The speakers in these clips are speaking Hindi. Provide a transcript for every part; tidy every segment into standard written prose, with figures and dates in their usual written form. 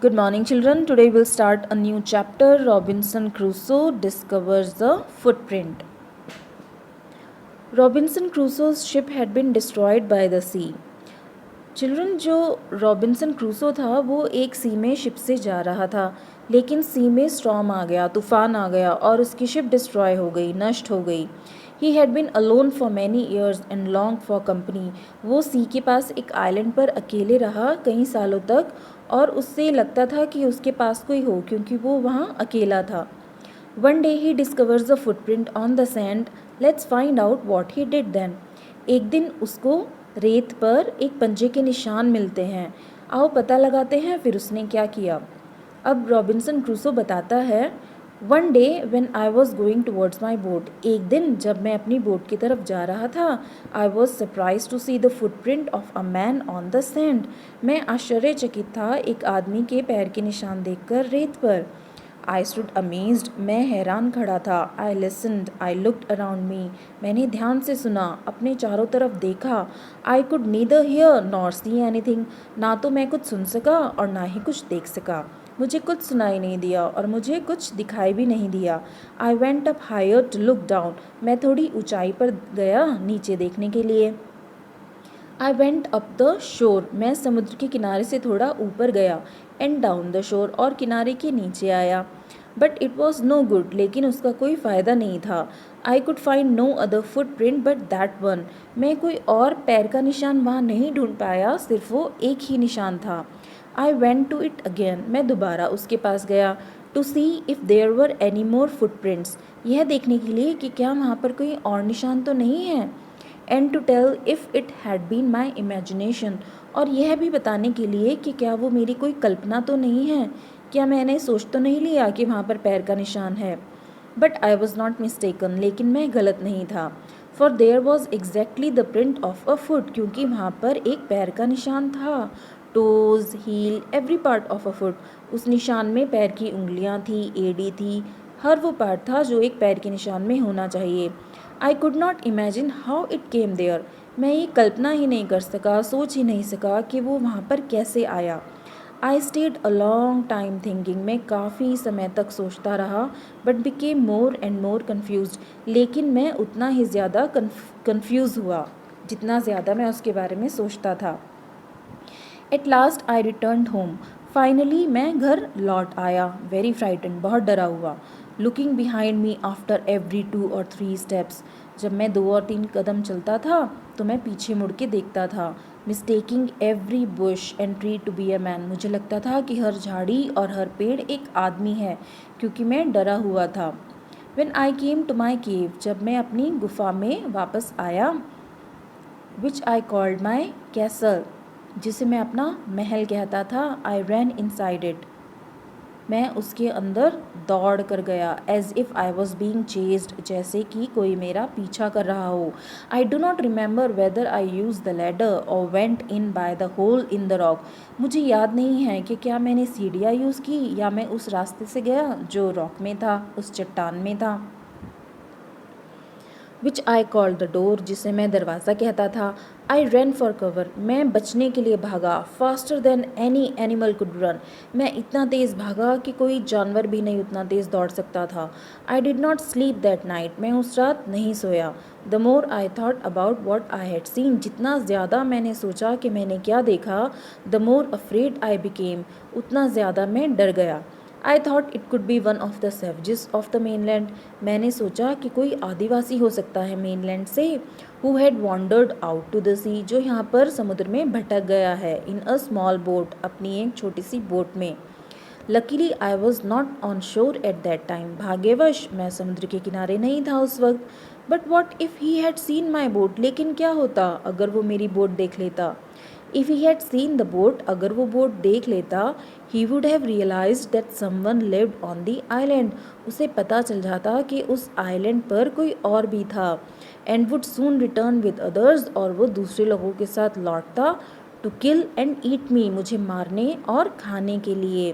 Good morning, children. Today we'll start a new chapter. Robinson Crusoe discovers the footprint. Robinson Crusoe's ship had been destroyed by the sea. Children जो रॉबिन्सन क्रूसो था वो एक सी में शिप से जा रहा था, लेकिन सी में स्टॉर्म आ गया, तूफान आ गया और उसकी शिप डिस्ट्रॉय हो गई, नष्ट हो गई। He had been alone for many years and long for company. वो सी के पास एक आइलैंड पर अकेले रहा कई सालों तक और उससे लगता था कि उसके पास कोई हो क्योंकि वो वहाँ अकेला था। One day he discovers the footprint on the sand. Let's find out what he did then. एक दिन उसको रेत पर एक पंजे के निशान मिलते हैं। आओ पता लगाते हैं फिर उसने क्या किया। अब रॉबिन्सन क्रूसो बताता है, one day when I was going towards my boat. एक दिन जब मैं अपनी बोट की तरफ जा रहा था, I was surprise to see the footprint of a man on the sand. मैं आश्चर्यचकित था एक आदमी के पैर के निशान देखकर रेत पर। I stood amazed. मैं हैरान खड़ा था। I listened, I looked around me. मैंने ध्यान से सुना, अपने चारों तरफ देखा। I could neither hear nor see anything. ना तो मैं कुछ सुन सका और ना ही कुछ देख सका। मुझे कुछ सुनाई नहीं दिया और मुझे कुछ दिखाई भी नहीं दिया। I went up higher to look down. मैं थोड़ी ऊंचाई पर गया नीचे देखने के लिए। आई वेंट अप द शोर। मैं समुद्र के किनारे से थोड़ा ऊपर गया। एंड डाउन द शोर, और किनारे के नीचे आया। But it was no good, लेकिन उसका कोई फ़ायदा नहीं था। I could find no other footprint but that one. मैं कोई और पैर का निशान वहाँ नहीं ढूंढ पाया, सिर्फ वो एक ही निशान था। I went to it again. मैं दोबारा उसके पास गया to see if there were any more footprints. यह देखने के लिए कि क्या वहाँ पर कोई और निशान तो नहीं है। And to tell if it had been my imagination. और यह भी बताने के लिए कि क्या वो मेरी कोई कल्पना तो नहीं है, क्या मैंने सोच तो नहीं लिया कि वहाँ पर पैर का निशान है। But I was not mistaken, लेकिन मैं गलत नहीं था। For there was exactly the print of a foot, क्योंकि वहाँ पर एक पैर का निशान था। Toes, heel, every part of a foot. उस निशान में पैर की उंगलियाँ थी, एड़ी थी, हर वो पार्ट था जो एक पैर के निशान में होना चाहिए। I could not imagine how it came there. मैं ये कल्पना ही नहीं कर सका, सोच ही नहीं सका कि वो वहाँ पर कैसे आया। I stayed a long time thinking. मैं काफ़ी समय तक सोचता रहा, but became more and more confuse. लेकिन मैं उतना ही ज़्यादा कन्फ्यूज़ हुआ जितना ज़्यादा मैं उसके बारे में सोचता था। At last I return home. Finally मैं घर लौट आया, वेरी फ्राइटन, बहुत डरा हुआ। Looking behind me after every 2 और 3 स्टेप्स। जब मैं 2 और 3 कदम चलता था तो मैं पीछे मुड़ के देखता था। Mistaking every bush and tree to be a man. मुझे लगता था कि हर झाड़ी और हर पेड़ एक आदमी है, क्योंकि मैं डरा हुआ था। When I came to my cave. जब मैं अपनी गुफा में वापस आया, विच आई कॉल्ड माई कैसल, जिसे मैं अपना महल कहता था, आई रैन इनसाइड इट। मैं उसके अंदर दौड़ कर गया। As if I was being chased, जैसे कि कोई मेरा पीछा कर रहा हो। I do not remember whether I use the ladder or went in by the hole in the rock. मुझे याद नहीं है कि क्या मैंने सीढ़ियाँ यूज़ की या मैं उस रास्ते से गया जो रॉक में था, उस चट्टान में था। विच आई कॉल्ड द डोर, जिसे मैं दरवाज़ा कहता था। I run for cover. मैं बचने के लिए भागा। Faster than any animal could run. मैं इतना तेज़ भागा कि कोई जानवर भी नहीं उतना तेज़ दौड़ सकता था। I did not sleep that night. मैं उस रात नहीं सोया। The more I thought about what I had seen. जितना ज़्यादा मैंने सोचा कि मैंने क्या देखा, the more afraid I became, उतना ज़्यादा मैं डर गया। I thought it could be one of the savages of the mainland. मैंने सोचा कि कोई आदिवासी हो सकता है मेनलैंड से, who had wandered out to the sea, जो यहाँ पर समुद्र में भटक गया है, इन अ स्मॉल बोट, अपनी एक छोटी सी बोट में। Luckily I was not on shore at that time. भाग्यवश मैं समुद्र के किनारे नहीं था उस वक्त। But what if he had seen my boat, लेकिन क्या होता अगर वो मेरी बोट देख लेता। If he had seen the boat, अगर वो बोट देख लेता, he would have realised that someone lived on the island, उसे पता चल जाता कि उस आइलैंड पर कोई और भी था। And would soon return with others, और वो दूसरे लोगों के साथ लौटता, टू किल एंड ईट मी, मुझे मारने और खाने के लिए।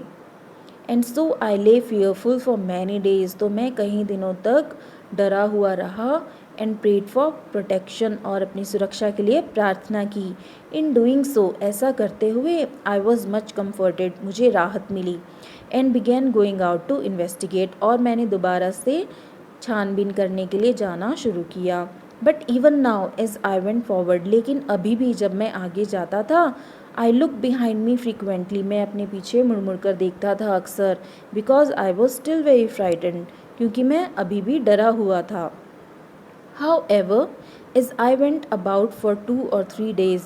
एंड सो आई ले फियरफुल फॉर मैनी डेज, तो मैं कई दिनों तक डरा हुआ रहा। एंड प्रेड फॉर प्रोटेक्शन, और अपनी सुरक्षा के लिए प्रार्थना की। इन डूइंग सो, ऐसा करते हुए, आई वॉज मच कम्फर्टेड, मुझे राहत मिली। And began going out to investigate, और मैंने दोबारा से छानबीन करने के लिए जाना शुरू किया। But even now as I went forward, लेकिन अभी भी जब मैं आगे जाता था, I look behind me frequently, मैं अपने पीछे मुड़ मुड़ कर देखता था अक्सर, because I was still very frightened, क्योंकि मैं अभी भी डरा हुआ था। However, as I went about for 2 or 3 days,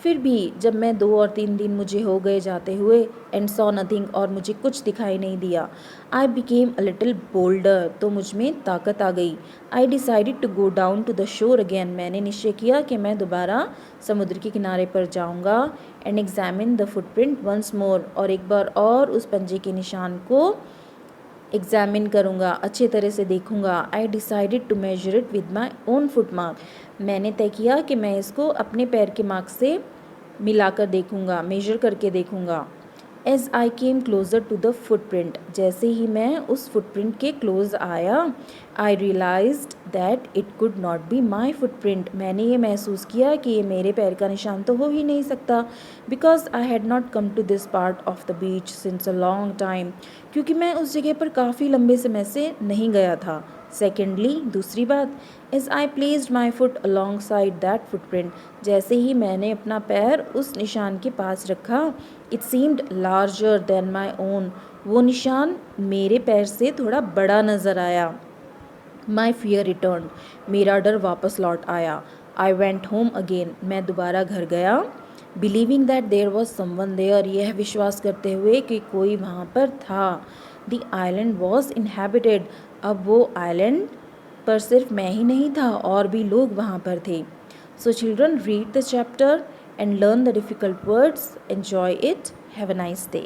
फिर भी जब मैं 2 और 3 दिन मुझे हो गए जाते हुए, एंड सॉ नथिंग, और मुझे कुछ दिखाई नहीं दिया, I became a little bolder, तो मुझ में ताकत आ गई। I decided to go down to the shore again, मैंने निश्चय किया कि मैं दोबारा समुद्र के किनारे पर जाऊंगा। And examine the footprint once more, और एक बार और उस पंजे के निशान को एग्जामिन करूँगा, अच्छे तरह से देखूँगा। I decided to measure it with my own foot mark, मैंने तय किया कि मैं इसको अपने पैर के मार्क से मिलाकर देखूँगा, मेजर करके देखूँगा। As I came closer to the footprint, जैसे ही मैं उस फुटप्रिंट के क्लोज आया, I realised that it could not be my footprint, मैंने ये महसूस किया कि ये मेरे पैर का निशान तो हो ही नहीं सकता। Because I had not come to this part of the beach since a long time, क्योंकि मैं उस जगह पर काफ़ी लंबे समय से नहीं गया था। सेकेंडली, दूसरी बात, as I placed my foot alongside that footprint, जैसे ही मैंने अपना पैर उस निशान के पास रखा, it seemed larger than my own, वो निशान मेरे पैर से थोड़ा बड़ा नज़र आया। माई फियर रिटर्न, मेरा डर वापस लौट आया। आई वेंट होम अगेन, मैं दोबारा घर गया। Believing that there was someone there, यह विश्वास करते हुए कि कोई वहाँ पर था। द आइलैंड वॉज इनहेबिटेड, अब वो आइलैंड पर सिर्फ मैं ही नहीं था, और भी लोग वहाँ पर थे। So children, read the chapter and learn the difficult words. Enjoy it. Have a nice day.